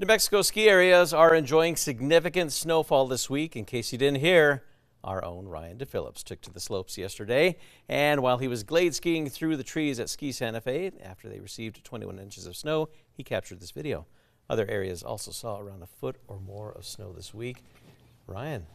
New Mexico ski areas are enjoying significant snowfall this week. In case you didn't hear, our own Ryan DePhillips took to the slopes yesterday. And while he was glade skiing through the trees at Ski Santa Fe after they received 21 inches of snow, he captured this video. Other areas also saw around a foot or more of snow this week. Ryan.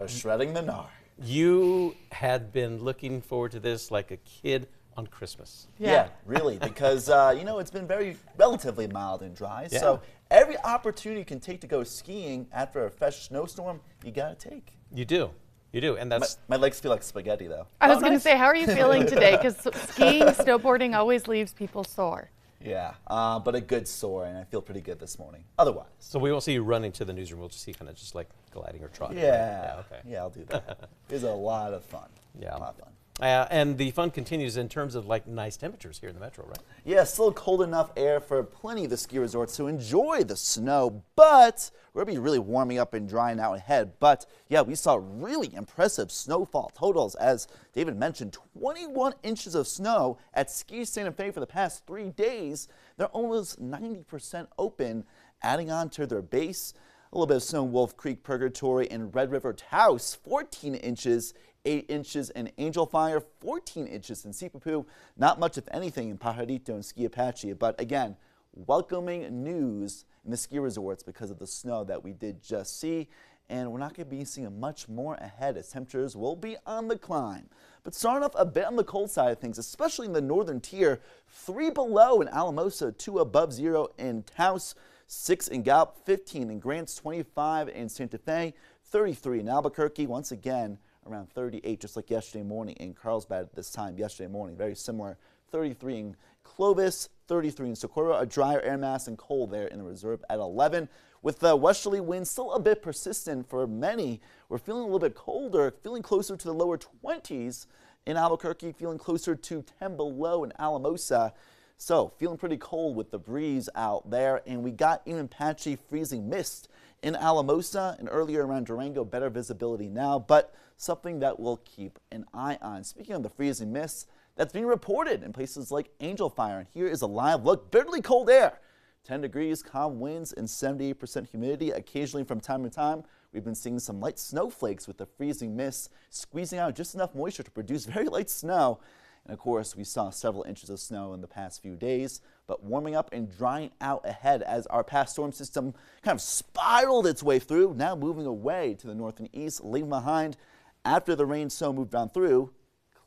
Shredding the gnar. You had been looking forward to this like a kid on Christmas. Yeah, really, because, it's been relatively mild and dry. Yeah. So every opportunity you can take to go skiing after a fresh snowstorm, you got to take. You do. You do. And that's. My legs feel like spaghetti, though. I was going to say, how are you feeling today? Because skiing, snowboarding always leaves people sore. Yeah, but a good sore, and I feel pretty good this morning. Otherwise. So we won't see you running to the newsroom. We'll just see kind of just like gliding or trotting. Yeah. Right? Yeah, okay. Yeah, I'll do that. It's a lot of fun. Yeah. A lot of fun. And the fun continues in terms of like nice temperatures here in the metro, right? Yeah, still cold enough air for plenty of the ski resorts to enjoy the snow, but we're going to be really warming up and drying out ahead. But yeah, we saw really impressive snowfall totals. As David mentioned, 21 inches of snow at Ski Santa Fe for the past 3 days. They're almost 90% open, adding on to their base. A little bit of snow in Wolf Creek, Purgatory, and Red River Taos, 14 inches. 8 inches in Angel Fire, 14 inches in Sipapu. Not much, if anything, in Pajarito and Ski Apache. But again, welcoming news in the ski resorts because of the snow that we did just see. And we're not going to be seeing much more ahead as temperatures will be on the climb. But starting off a bit on the cold side of things, especially in the northern tier, 3 below in Alamosa, 2 above 0 in Taos, 6 in Gallup, 15 in Grants, 25 in Santa Fe, 33 in Albuquerque. Once again, around 38, just like yesterday morning in Carlsbad this time yesterday morning. Very similar. 33 in Clovis, 33 in Socorro. A drier air mass and cold there in the reserve at 11. With the westerly winds still a bit persistent for many, we're feeling a little bit colder, feeling closer to the lower 20s in Albuquerque, feeling closer to 10 below in Alamosa. So feeling pretty cold with the breeze out there, and we got even patchy freezing mist in Alamosa and earlier around Durango. Better visibility now, but something that we'll keep an eye on. Speaking of the freezing mist, that's being reported in places like Angel Fire, and here is a live look. Bitterly cold air, 10 degrees, calm winds, and 78% humidity. Occasionally from time to time, we've been seeing some light snowflakes with the freezing mist squeezing out just enough moisture to produce very light snow. And of course, we saw several inches of snow in the past few days, but warming up and drying out ahead as our past storm system kind of spiraled its way through, now moving away to the north and east, leaving behind, after the rain snow moved on through,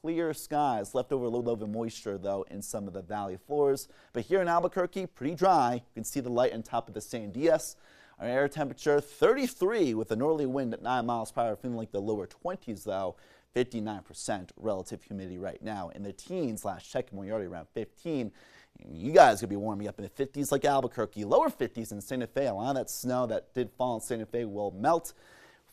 clear skies, left over a little bit of moisture though in some of the valley floors. But here in Albuquerque, pretty dry. You can see the light on top of the San Diaz. Our air temperature 33 with a northerly wind at 9 miles per hour, feeling like the lower 20s though. 59% relative humidity right now. In the teens, last check, we're already around 15. You guys could be warming up in the 50s like Albuquerque, lower 50s in Santa Fe. A lot of that snow that did fall in Santa Fe will melt.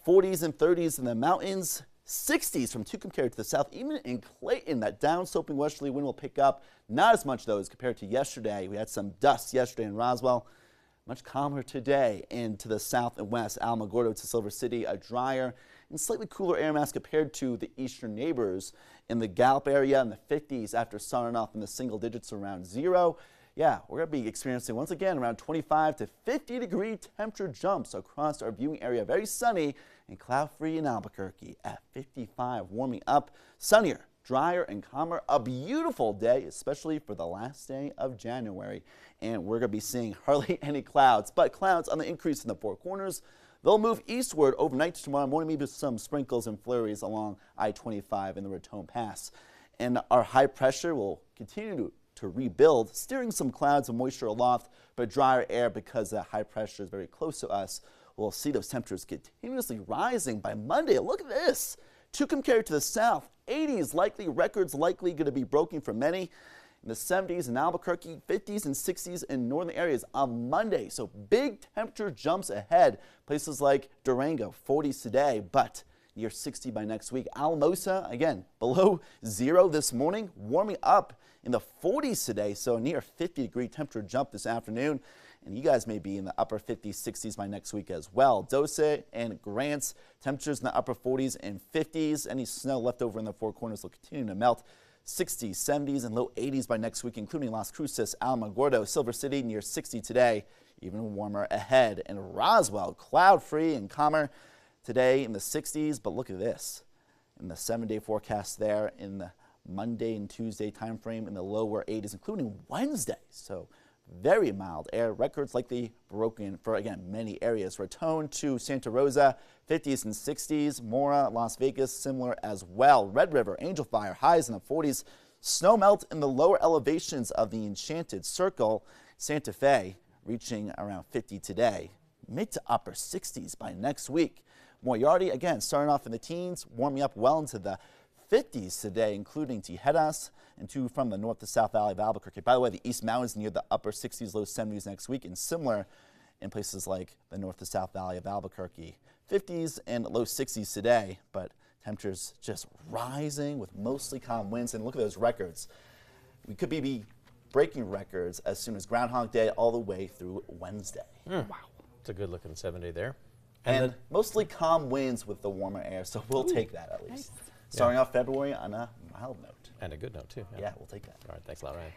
40s and 30s in the mountains. 60s from Tucumcari compared to the south. Even in Clayton, that down-sloping westerly wind will pick up. Not as much, though, as compared to yesterday. We had some dust yesterday in Roswell. Much calmer today into the south and west. Alamogordo to Silver City, a drier and slightly cooler air mass compared to the eastern neighbors. In the Gallup area in the 50s after starting off in the single digits around 0. Yeah, we're going to be experiencing once again around 25 to 50 degree temperature jumps across our viewing area. Very sunny and cloud-free in Albuquerque at 55, warming up, sunnier, drier, and calmer. A beautiful day, especially for the last day of January. And we're going to be seeing hardly any clouds, but clouds on the increase in the Four Corners. They'll move eastward overnight to tomorrow morning, maybe some sprinkles and flurries along I-25 and the Raton Pass. And our high pressure will continue to rebuild, steering some clouds of moisture aloft, but drier air because that high pressure is very close to us. We'll see those temperatures continuously rising by Monday. Look at this. Tucumcari to the south, 80s likely, records likely going to be broken for many. In the 70s in Albuquerque, 50s and 60s in northern areas on Monday. So big temperature jumps ahead. Places like Durango, 40s today, but near 60 by next week. Alamosa, again, below 0 this morning, warming up in the 40s today. So near 50-degree temperature jump this afternoon. And you guys may be in the upper 50s, 60s by next week as well. Dose and Grants, temperatures in the upper 40s and 50s. Any snow left over in the Four Corners will continue to melt. 60s, 70s, and low 80s by next week, including Las Cruces, Alamogordo, Silver City near 60 today. even warmer ahead. In Roswell, cloud-free and calmer today in the 60s, but look at this. In the 7-day forecast there in the Monday and Tuesday time frame in the lower 80s, including Wednesday. So very mild air. Records likely broken for, again, many areas. Raton to Santa Rosa, 50s and 60s. Mora, Las Vegas, similar as well. Red River, Angel Fire, highs in the 40s. Snow melt in the lower elevations of the Enchanted Circle. Santa Fe reaching around 50 today. Mid to upper 60s by next week. Moriarty, again, starting off in the teens, warming up well into the 50s today, including Tijeras and two from the north to south valley of Albuquerque. By the way, the East Mountains near the upper 60s, low 70s next week, and similar in places like the north to south valley of Albuquerque. 50s and low 60s today, but temperatures just rising with mostly calm winds. And look at those records. We could be breaking records as soon as Groundhog Day all the way through Wednesday. Wow. It's a good looking 7-day there. And mostly calm winds with the warmer air, so we'll take that at least. Starting off February on a mild note. And a good note, too. Yeah, we'll take that. All right, thanks a lot, Ryan.